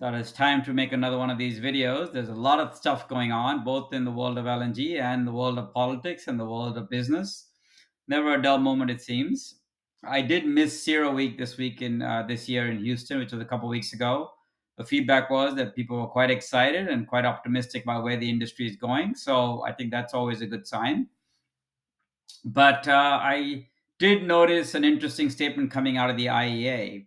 Thought it's time to make another one of these videos. There's a lot of stuff going on, both in the world of LNG and the world of politics and the world of business. Never a dull moment, it seems. I did miss Zero Week this week in this year in Houston, which was a couple weeks ago. The feedback was that people were quite excited and quite optimistic about where the industry is going. So I think that's always a good sign. But I did notice an interesting statement coming out of the IEA.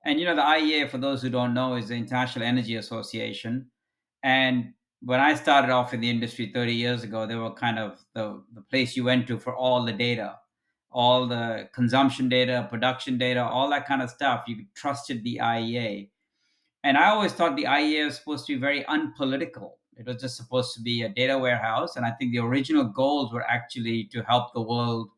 And the IEA, for those who don't know, is the International Energy Association. And when I started off in the industry 30 years ago, they were kind of the place you went to for all the data, all the consumption data, production data, all that kind of stuff. You trusted the IEA. And I always thought the IEA was supposed to be very unpolitical. It was just supposed to be a data warehouse. And I think the original goals were actually to help the world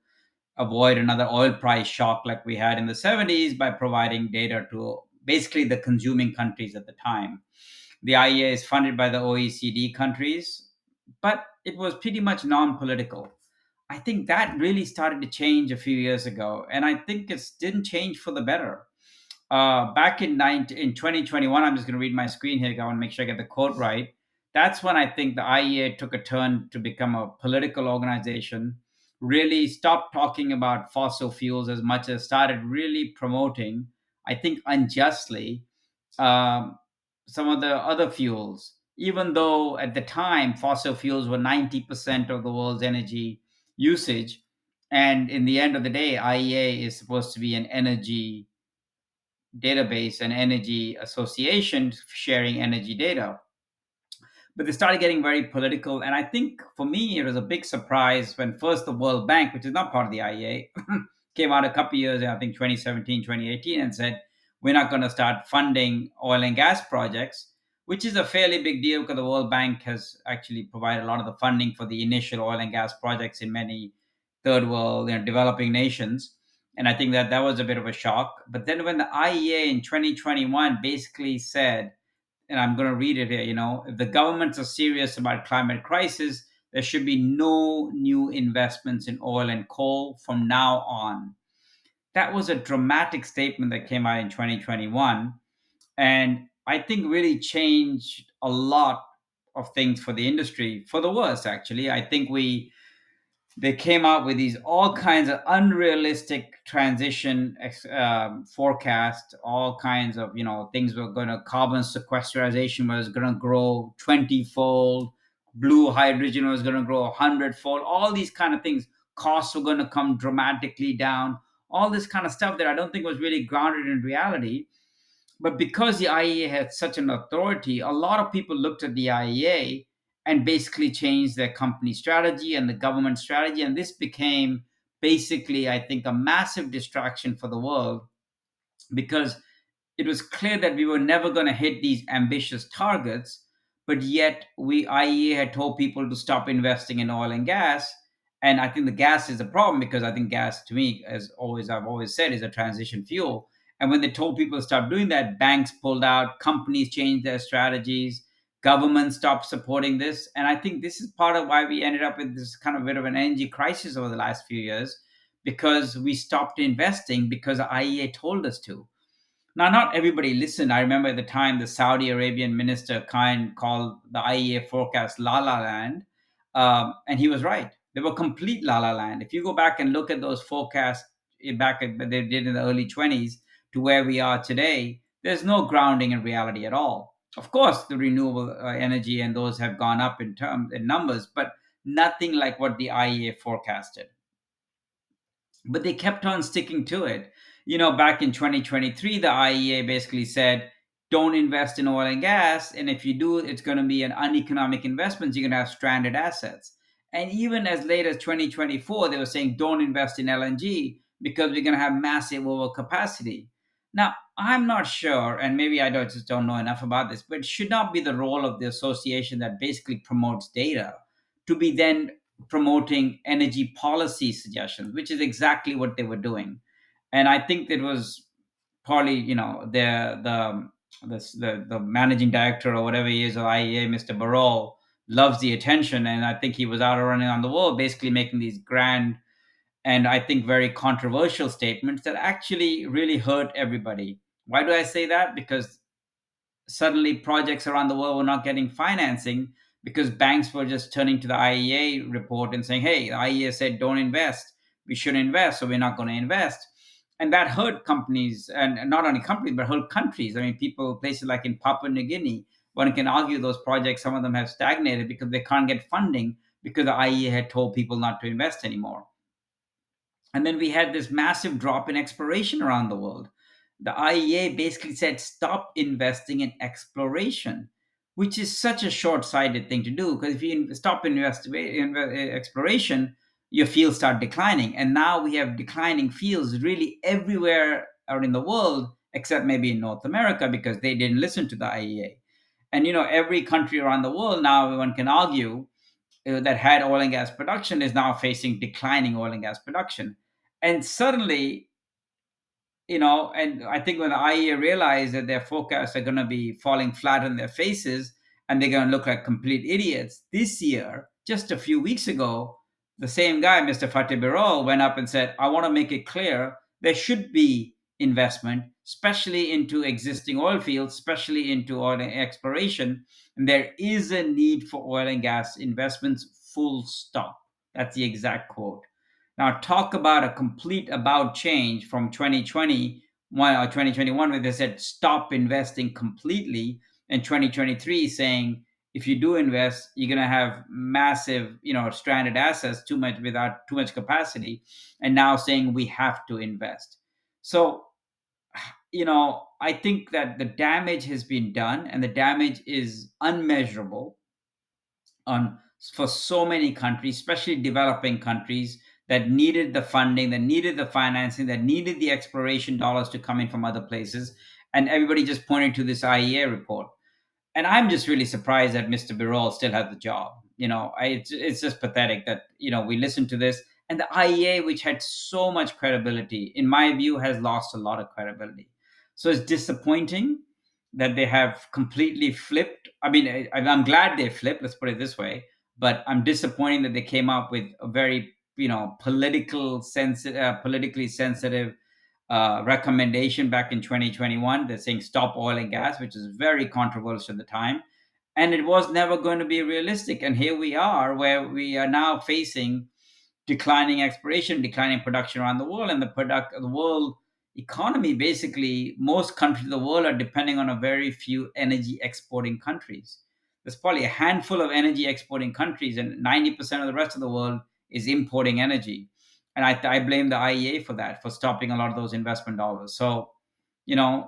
avoid another oil price shock like we had in the 70s by providing data to basically the consuming countries at the time. The IEA is funded by the OECD countries, but it was pretty much non political. I think that really started to change a few years ago, and I think it didn't change for the better. Back in 2021, I'm just going to read my screen here. I want to make sure I get the quote right. That's when I think the IEA took a turn to become a political organization, really stopped talking about fossil fuels as much as started really promoting, I think unjustly, um, some of the other fuels, even though at the time fossil fuels were 90% of the world's energy usage. And in the end of the day, IEA is supposed to be an energy database and energy association sharing energy data. But they started getting very political. And I think for me, it was a big surprise when first the World Bank, which is not part of the IEA, came out a couple of years, I think 2017, 2018, and said, we're not going to start funding oil and gas projects, which is a fairly big deal because the World Bank has actually provided a lot of the funding for the initial oil and gas projects in many third world, developing nations. And I think that that was a bit of a shock. But then when the IEA in 2021 basically said, and I'm going to read it here, if the governments are serious about climate crisis, there should be no new investments in oil and coal from now on. That was a dramatic statement that came out in 2021. And I think really changed a lot of things for the industry for the worse, actually. I think they came out with these all kinds of unrealistic transition forecast, all kinds of things were going to carbon sequestration was going to grow 20-fold, blue hydrogen was going to grow 100-fold, all these kind of things. Costs were going to come dramatically down, all this kind of stuff that I don't think was really grounded in reality. But because the IEA had such an authority, a lot of people looked at the IEA and basically changed their company strategy and the government strategy. And this became basically, I think, a massive distraction for the world because it was clear that we were never going to hit these ambitious targets, but yet we IEA had told people to stop investing in oil and gas. And I think the gas is a problem because I think gas, to me, as always I've always said, is a transition fuel. And when they told people to stop doing that, banks pulled out, companies changed their strategies, government stopped supporting this. And I think this is part of why we ended up with this kind of bit of an energy crisis over the last few years, because we stopped investing because IEA told us to. Now, not everybody listened. I remember at the time the Saudi Arabian minister Khan called the IEA forecast la la land, and he was right. They were complete la la land. If you go back and look at those forecasts they did in the early 20s to where we are today, there's no grounding in reality at all. Of course, the renewable energy and those have gone up in numbers, but nothing like what the IEA forecasted. But they kept on sticking to it. Back in 2023, the IEA basically said, don't invest in oil and gas. And if you do, it's going to be an uneconomic investment. You're going to have stranded assets. And even as late as 2024, they were saying, don't invest in LNG because we're going to have massive overcapacity. Now, I'm not sure, and maybe just don't know enough about this, but it should not be the role of the association that basically promotes data to be then promoting energy policy suggestions, which is exactly what they were doing. And I think it was partly, the managing director or whatever he is of IEA, Mr. Birol, loves the attention, and I think he was out running on the world, basically making these grand and I think very controversial statements that actually really hurt everybody. Why do I say that? Because suddenly projects around the world were not getting financing because banks were just turning to the IEA report and saying, hey, the IEA said don't invest. We shouldn't invest, so we're not going to invest. And that hurt companies, and not only companies, but hurt countries. I mean, people, places like in Papua New Guinea, one can argue those projects, some of them have stagnated because they can't get funding because the IEA had told people not to invest anymore. And then we had this massive drop in exploration around the world. The IEA basically said stop investing in exploration, which is such a short sighted thing to do because if you stop in exploration, your fields start declining. And now we have declining fields really everywhere out in the world, except maybe in North America because they didn't listen to the IEA. And every country around the world now, one can argue, that had oil and gas production is now facing declining oil and gas production. And suddenly, and I think when the IEA realized that their forecasts are going to be falling flat on their faces and they're going to look like complete idiots this year, just a few weeks ago, the same guy, Mr. Fatih Birol, went up and said, I want to make it clear there should be investment, especially into existing oil fields, especially into oil exploration. And there is a need for oil and gas investments, full stop. That's the exact quote. Now, talk about a complete about change from 2021 or 2021, where they said stop investing completely, and 2023 saying if you do invest, you're going to have massive, stranded assets, too much without too much capacity, and now saying we have to invest. So, I think that the damage has been done, and the damage is unmeasurable on for so many countries, especially developing countries that needed the funding, that needed the financing, that needed the exploration dollars to come in from other places. And everybody just pointed to this IEA report. And I'm just really surprised that Mr. Birol still has the job. It's just pathetic that we listen to this, and the IEA, which had so much credibility, in my view, has lost a lot of credibility. So it's disappointing that they have completely flipped. I mean, I'm glad they flipped. Let's put it this way. But I'm disappointed that they came up with a very politically sensitive recommendation back in 2021. They're saying stop oil and gas, which is very controversial at the time. And it was never going to be realistic. And here we are, where we are now facing declining exploration, declining production around the world, and the world economy. Basically, most countries of the world are depending on a very few energy exporting countries. There's probably a handful of energy exporting countries, and 90% of the rest of the world is importing energy. And I blame the IEA for that, for stopping a lot of those investment dollars. So,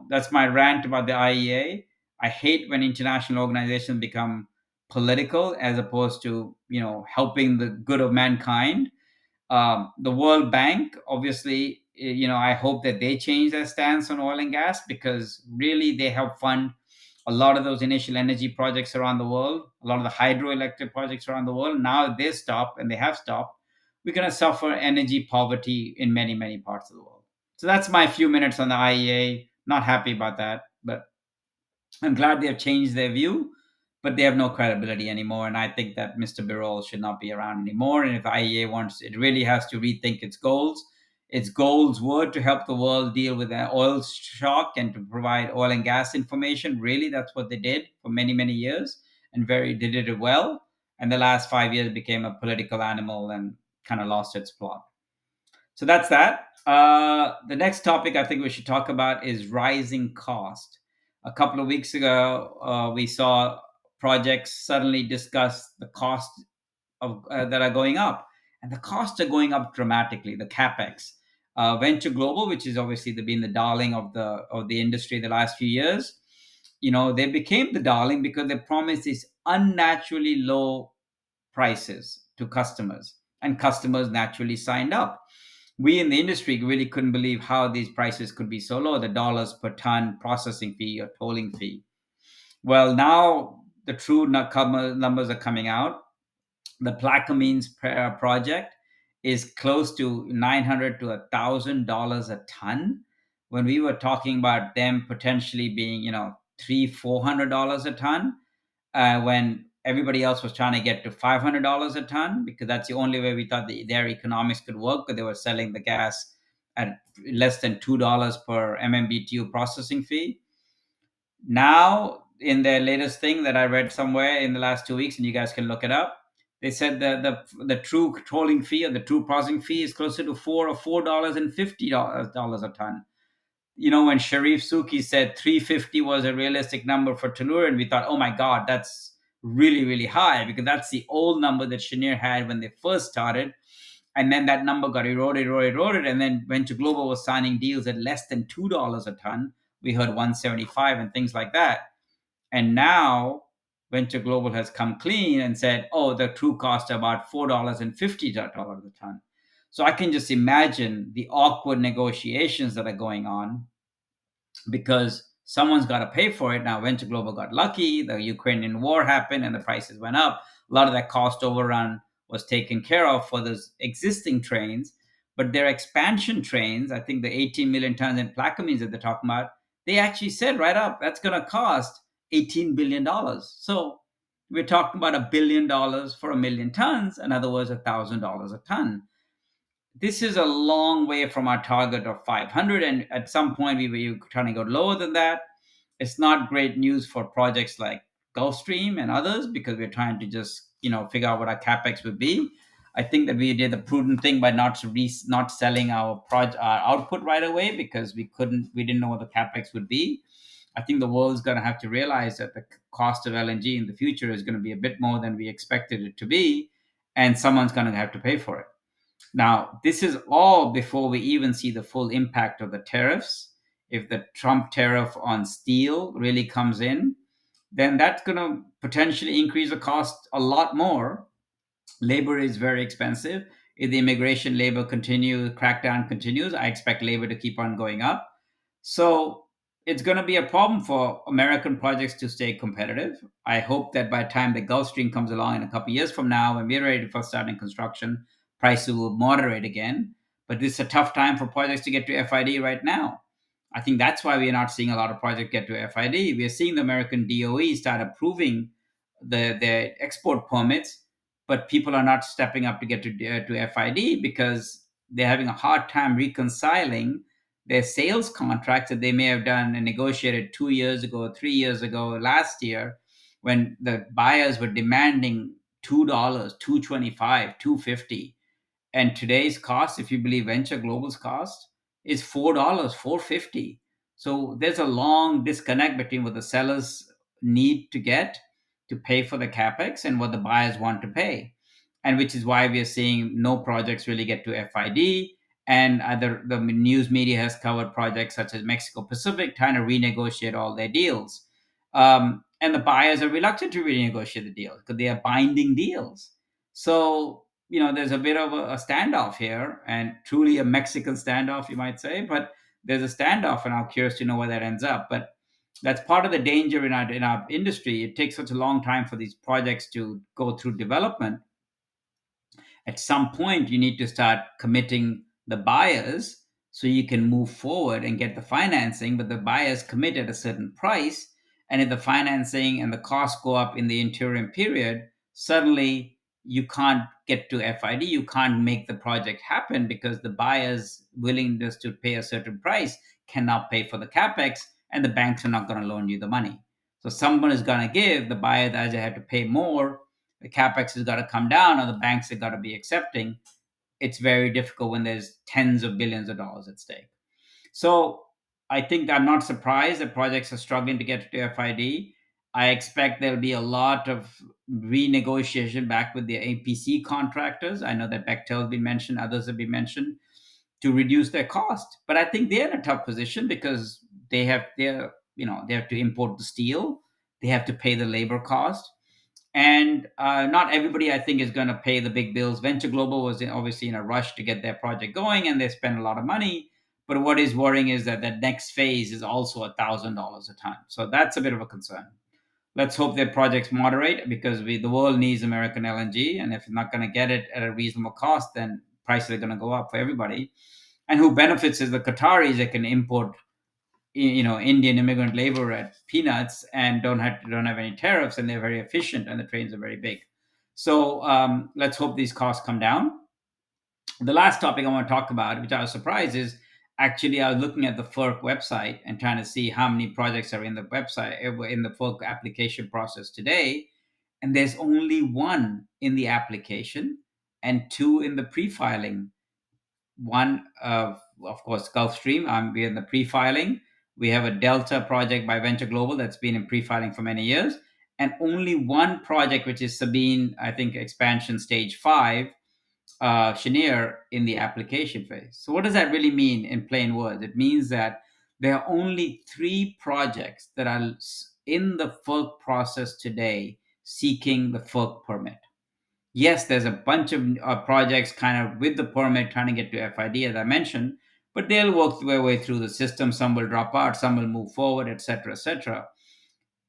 that's my rant about the IEA. I hate when international organizations become political as opposed to helping the good of mankind. The World Bank, obviously, I hope that they change their stance on oil and gas because really they help fund a lot of those initial energy projects around the world, a lot of the hydroelectric projects around the world. Now, if they stop, and they have stopped, we're going to suffer energy poverty in many, many parts of the world. So that's my few minutes on the IEA. Not happy about that, but I'm glad they have changed their view, but they have no credibility anymore. And I think that Mr. Birol should not be around anymore. And if IEA wants, it really has to rethink its goals. Its goals were to help the world deal with an oil shock and to provide oil and gas information. Really, that's what they did for many, many years, and they did it well. And the last 5 years became a political animal and kind of lost its plot. So that's that. The next topic I think we should talk about is rising cost. A couple of weeks ago, we saw projects suddenly discuss the cost of that are going up, and the costs are going up dramatically. The capex, Venture Global, which is obviously been the darling of the industry the last few years. They became the darling because they promised these unnaturally low prices to customers, and customers naturally signed up. We in the industry really couldn't believe how these prices could be so low, the dollars per ton processing fee or tolling fee. Well, now the true numbers are coming out. The Plaquemines project is close to 900 to $1,000 a ton, when we were talking about them potentially being, $300-400 a ton, when everybody else was trying to get to $500 a ton, because that's the only way we thought their economics could work, because they were selling the gas at less than $2 per MMBTU processing fee. Now, in their latest thing that I read somewhere in the last 2 weeks, and you guys can look it up, they said that the true tolling fee or the true processing fee is closer to $4 or $4.50 a ton. When Sharif Suki said 350 was a realistic number for Tanur, and we thought, oh my God, that's really, really high, because that's the old number that Cheniere had when they first started. And then that number got eroded. And then Venture Global was signing deals at less than $2 a ton. We heard 175 and things like that. And now Venture Global has come clean and said, oh, the true cost is about $4.50 a ton. So I can just imagine the awkward negotiations that are going on, because someone's got to pay for it. Now, Venture Global got lucky. The Ukrainian war happened and the prices went up. A lot of that cost overrun was taken care of for those existing trains. But their expansion trains, I think the 18 million tons in Plaquemines that they're talking about, they actually said right up that's going to cost $18 billion. So we're talking about $1 billion for a million tons. In other words, $1,000 a ton. This is a long way from our target of 500, and at some point we were trying to go lower than that. It's not great news for projects like Gulfstream and others, because we're trying to just figure out what our capex would be. I think that we did the prudent thing by not selling our output right away, because we didn't know what the capex would be. I think the world's going to have to realize that the cost of LNG in the future is going to be a bit more than we expected it to be, and someone's going to have to pay for it. Now, this is all before we even see the full impact of the tariffs. If the Trump tariff on steel really comes in, then that's going to potentially increase the cost a lot more. Labor is very expensive. If the immigration labor crackdown continues, I expect labor to keep on going up. So it's going to be a problem for American projects to stay competitive. I hope that by the time the Gulf Stream comes along in a couple of years from now, when we're ready for starting construction, prices will moderate again. But this is a tough time for projects to get to FID right now. I think that's why we are not seeing a lot of projects get to FID. We are seeing the American DOE start approving the export permits, but people are not stepping up to get to FID, because they're having a hard time reconciling their sales contracts that they may have done and negotiated 2 years ago, 3 years ago, last year, when the buyers were demanding $2, 225, 250. And today's cost, if you believe Venture Global's cost, is $4, 450. So there's a long disconnect between what the sellers need to get to pay for the capex and what the buyers want to pay. And which is why we are seeing no projects really get to FID. And the news media has covered projects such as Mexico Pacific trying to renegotiate all their deals. And the buyers are reluctant to renegotiate the deals because they are binding deals. So there's a bit of a standoff here, and truly a Mexican standoff, you might say. But there's a standoff, and I'm curious to know where that ends up. But that's part of the danger in our industry. It takes such a long time for these projects to go through development. At some point you need to start committing the buyers so you can move forward and get the financing, but the buyers commit at a certain price. And if the financing and the costs go up in the interim period, suddenly you can't get to FID. You can't make the project happen because the buyer's willingness to pay a certain price cannot pay for the capex, and the banks are not going to loan you the money. So someone is going to give the buyer that they have to pay more. The capex has got to come down, or the banks have got to be accepting. It's very difficult when there's tens of billions of dollars at stake. So I think I'm not surprised that projects are struggling to get to FID. I expect there'll be a lot of renegotiation back with the APC contractors. I know that Bechtel has been mentioned, others have been mentioned, to reduce their cost. But I think they're in a tough position because they have to import the steel, they have to pay the labor cost, and not everybody, I think, is going to pay the big bills. Venture Global was obviously in a rush to get their project going, and they spent a lot of money. But what is worrying is that the next phase is also $1,000 a ton. So that's a bit of a concern. Let's hope their projects moderate, because the world needs American LNG, and if you're not going to get it at a reasonable cost, then prices are going to go up for everybody. And who benefits is the Qataris that can import Indian immigrant labor at peanuts and don't have any tariffs, and they're very efficient, and the trains are very big. So let's hope these costs come down. The last topic I want to talk about, which I was surprised, is Actually, I was looking at the FERC website and trying to see how many projects are in the website in the FERC application process today, and there's only one in the application and two in the pre-filing. One of course, Gulfstream. We're in the pre-filing. We have a Delta project by Venture Global that's been in pre-filing for many years, and only one project, which is Sabine, I think, expansion stage 5, Cheniere, in the application phase. So what does that really mean in plain words? It means that there are only 3 projects that are in the FERC process today seeking the FERC permit. Yes, there's a bunch of projects kind of with the permit trying to get to FID, as I mentioned, but they'll work their way through the system. Some will drop out, some will move forward, etc., etc.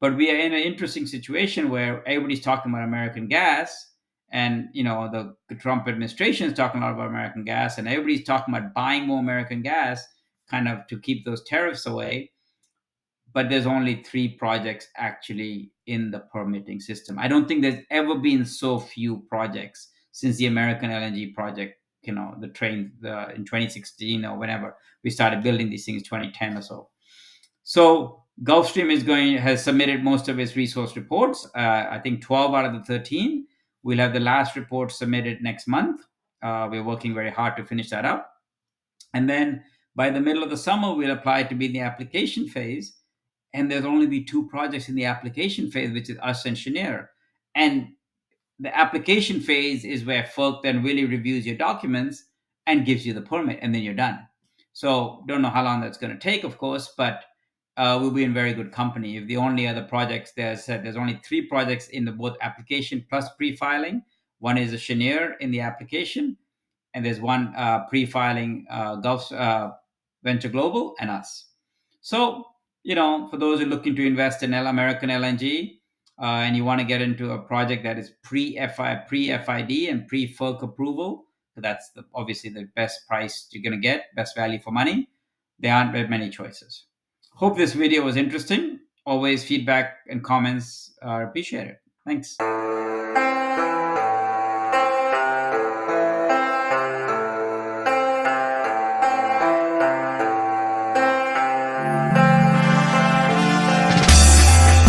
But we are in an interesting situation where everybody's talking about American gas, and the Trump administration is talking a lot about American gas, and everybody's talking about buying more American gas, kind of to keep those tariffs away. But there's only 3 projects actually in the permitting system. I don't think there's ever been so few projects since the American LNG project, the train in 2016 or whenever we started building these things, 2010 or so. So Gulfstream has submitted most of its resource reports. I think 12 out of the 13. We'll have the last report submitted next month. We're working very hard to finish that up. And then by the middle of the summer, we'll apply to be in the application phase. And there'll only be 2 projects in the application phase, which is us and Cheniere. And the application phase is where FERC then really reviews your documents and gives you the permit, and then you're done. So don't know how long that's going to take, of course, but we'll be in very good company. If the only other projects there's only 3 projects in the both application plus pre-filing. One is a Cheniere in the application, and there's one pre-filing Gulf Venture Global and us. So for those who are looking to invest in American LNG, and you want to get into a project that is pre-FID and pre-FERC approval, so that's obviously the best price you're going to get, best value for money. There aren't very many choices. Hope this video was interesting. Always feedback and comments are appreciated. Thanks.